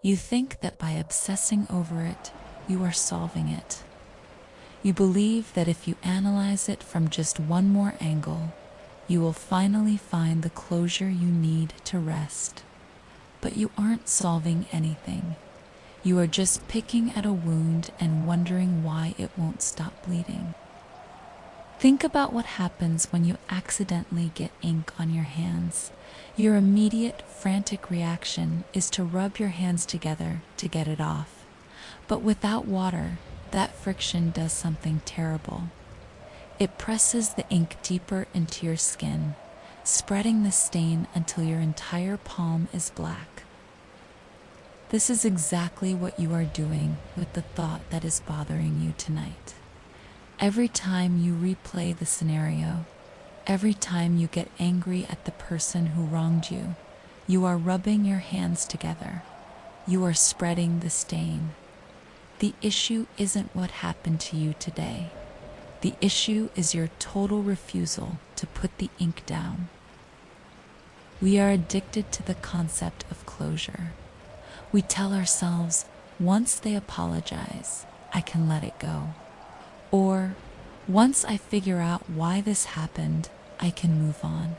You think that by obsessing over it, you are solving it. You believe that if you analyze it from just one more angle, you will finally find the closure you need to rest. But you aren't solving anything. You are just picking at a wound and wondering why it won't stop bleeding. Think about what happens when you accidentally get ink on your hands. Your immediate, frantic reaction is to rub your hands together to get it off. But without water, that friction does something terrible. It presses the ink deeper into your skin, spreading the stain until your entire palm is black. This is exactly what you are doing with the thought that is bothering you tonight. Every time you replay the scenario, every time you get angry at the person who wronged you, you are rubbing your hands together. You are spreading the stain. The issue isn't what happened to you today. The issue is your total refusal to put the ink down. We are addicted to the concept of closure. We tell ourselves, once they apologize, I can let it go. Or, once I figure out why this happened, I can move on.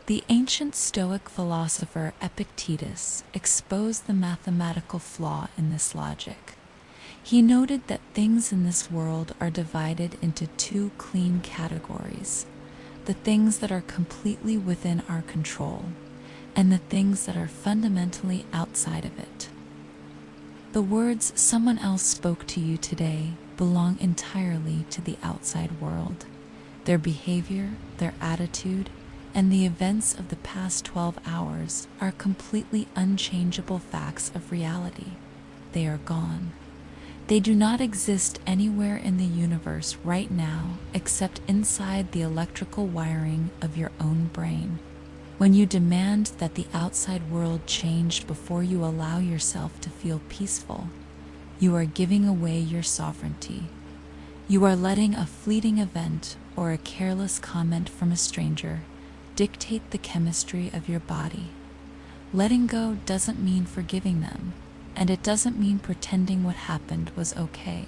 The ancient Stoic philosopher Epictetus exposed the mathematical flaw in this logic. He noted that things in this world are divided into two clean categories: the things that are completely within our control, and the things that are fundamentally outside of it. The words someone else spoke to you today belong entirely to the outside world. Their behavior, their attitude, and the events of the past 12 hours are completely unchangeable facts of reality. They are gone. They do not exist anywhere in the universe right now except inside the electrical wiring of your own brain. When you demand that the outside world change before you allow yourself to feel peaceful, you are giving away your sovereignty. You are letting a fleeting event or a careless comment from a stranger dictate the chemistry of your body. Letting go doesn't mean forgiving them, and it doesn't mean pretending what happened was okay.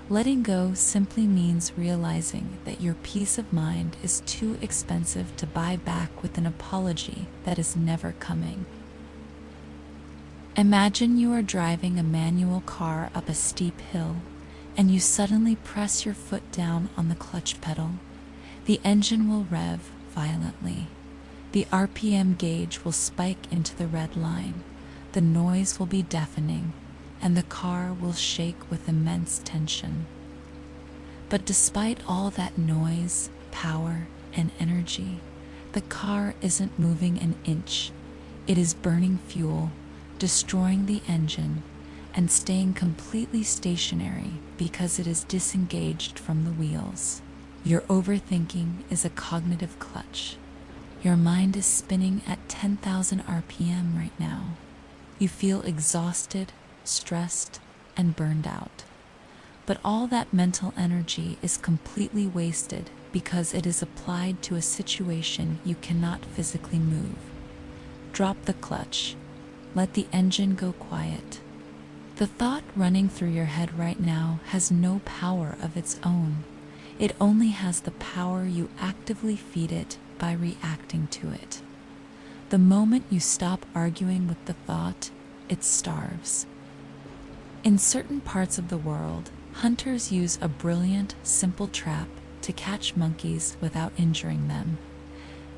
Letting go simply means realizing that your peace of mind is too expensive to buy back with an apology that is never coming. Imagine you are driving a manual car up a steep hill, and you suddenly press your foot down on the clutch pedal. The engine will rev violently. The RPM gauge will spike into the red line. The noise will be deafening, and the car will shake with immense tension. But despite all that noise, power, and energy, the car isn't moving an inch. It is burning fuel, destroying the engine, and staying completely stationary because it is disengaged from the wheels. Your overthinking is a cognitive clutch. Your mind is spinning at 10,000 RPM right now. You feel exhausted, stressed, and burned out. But all that mental energy is completely wasted because it is applied to a situation you cannot physically move. Drop the clutch. Let the engine go quiet. The thought running through your head right now has no power of its own. It only has the power you actively feed it by reacting to it. The moment you stop arguing with the thought, it starves. In certain parts of the world, hunters use a brilliant, simple trap to catch monkeys without injuring them.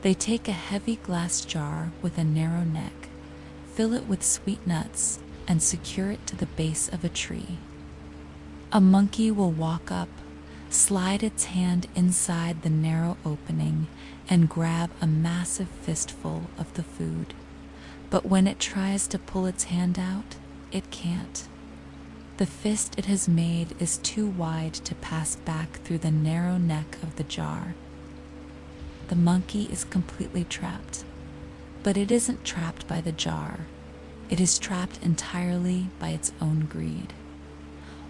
They take a heavy glass jar with a narrow neck, fill it with sweet nuts, and secure it to the base of a tree. A monkey will walk up, slide its hand inside the narrow opening, and grab a massive fistful of the food. But when it tries to pull its hand out, it can't. The fist it has made is too wide to pass back through the narrow neck of the jar. The monkey is completely trapped, but it isn't trapped by the jar. It is trapped entirely by its own greed.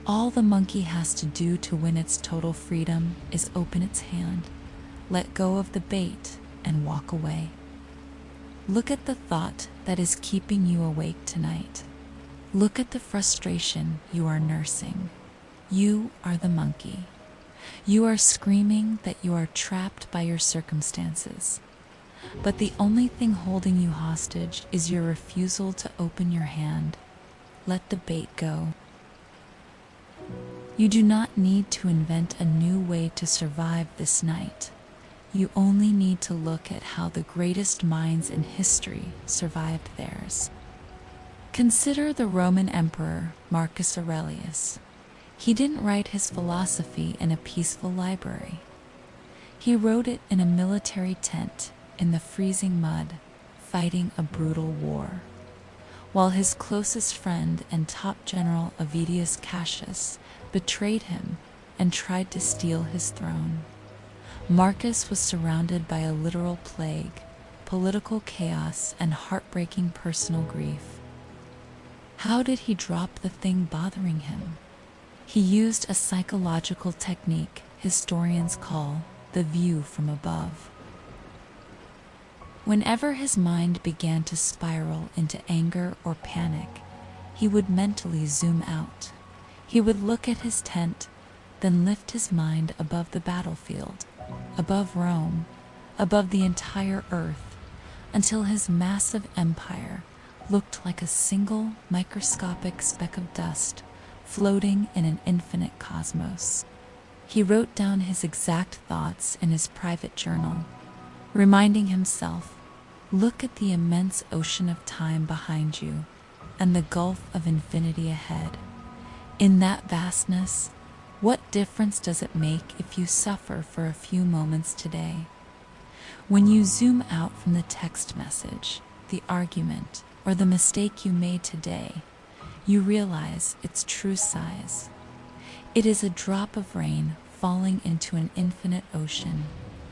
All the monkey has to do to win its total freedom is open its hand, let go of the bait, and walk away. Look at the thought that is keeping you awake tonight. Look at the frustration you are nursing. You are the monkey. You are screaming that you are trapped by your circumstances. But the only thing holding you hostage is your refusal to open your hand. Let the bait go. You do not need to invent a new way to survive this night. You only need to look at how the greatest minds in history survived theirs. Consider the Roman Emperor Marcus Aurelius. He didn't write his philosophy in a peaceful library. He wrote it in a military tent in the freezing mud, fighting a brutal war. While his closest friend and top general Avidius Cassius betrayed him and tried to steal his throne, Marcus was surrounded by a literal plague, political chaos, and heartbreaking personal grief. How did he drop the thing bothering him? He used a psychological technique historians call the view from above. Whenever his mind began to spiral into anger or panic, he would mentally zoom out. He would look at his tent, then lift his mind above the battlefield, above Rome, above the entire earth, until his massive empire looked like a single microscopic speck of dust floating in an infinite cosmos. He wrote down his exact thoughts in his private journal, reminding himself, look at the immense ocean of time behind you and the gulf of infinity ahead. In that vastness, what difference does it make if you suffer for a few moments today? When you zoom out from the text message, the argument, or the mistake you made today, you realize its true size. It is a drop of rain falling into an infinite ocean.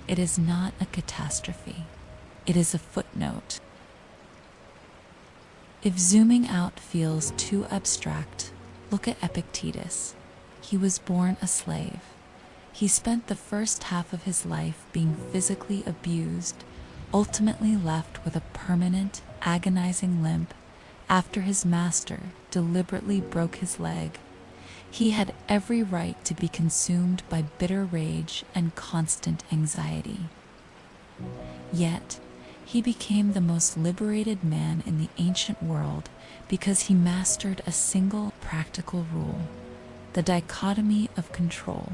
It is not a catastrophe. It is a footnote. If zooming out feels too abstract, look at Epictetus. He was born a slave. He spent the first half of his life being physically abused, ultimately left with a permanent, agonizing limp after his master deliberately broke his leg. He had every right to be consumed by bitter rage and constant anxiety. Yet, he became the most liberated man in the ancient world because he mastered a single practical rule: the dichotomy of control.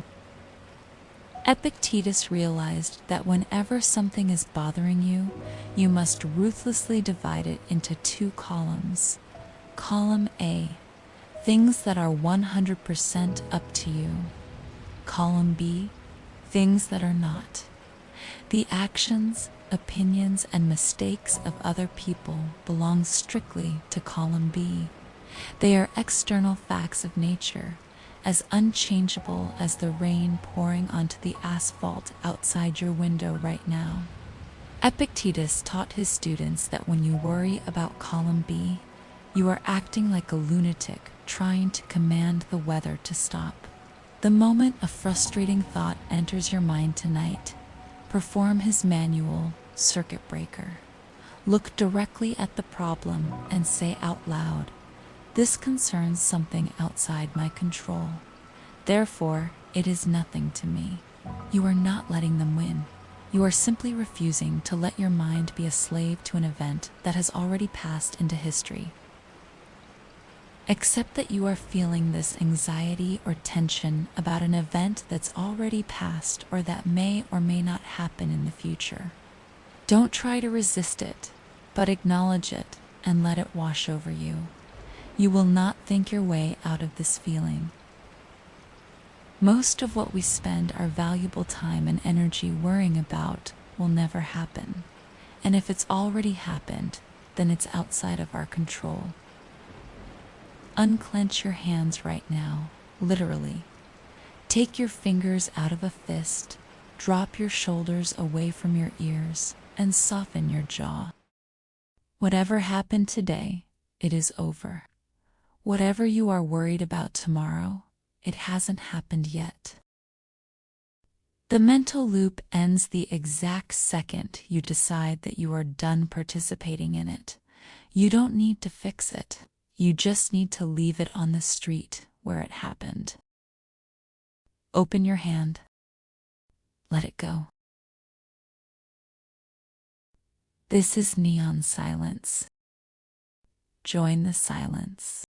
Epictetus realized that whenever something is bothering you, you must ruthlessly divide it into two columns. Column A, things that are 100% up to you. Column B, things that are not. The actions, opinions, and mistakes of other people belong strictly to column B. They are external facts of nature, as unchangeable as the rain pouring onto the asphalt outside your window right now. Epictetus taught his students that when you worry about column B, you are acting like a lunatic trying to command the weather to stop. The moment a frustrating thought enters your mind tonight, perform his manual, circuit breaker. Look directly at the problem and say out loud, "This concerns something outside my control. Therefore, it is nothing to me." You are not letting them win. You are simply refusing to let your mind be a slave to an event that has already passed into history. Accept that you are feeling this anxiety or tension about an event that's already passed or that may or may not happen in the future. Don't try to resist it, but acknowledge it and let it wash over you. You will not think your way out of this feeling. Most of what we spend our valuable time and energy worrying about will never happen. And if it's already happened, then it's outside of our control. Unclench your hands right now, literally. Take your fingers out of a fist, drop your shoulders away from your ears, and soften your jaw. Whatever happened today, it is over. Whatever you are worried about tomorrow, it hasn't happened yet. The mental loop ends the exact second you decide that you are done participating in it. You don't need to fix it. You just need to leave it on the street where it happened. Open your hand. Let it go. This is neon silence. Join the silence.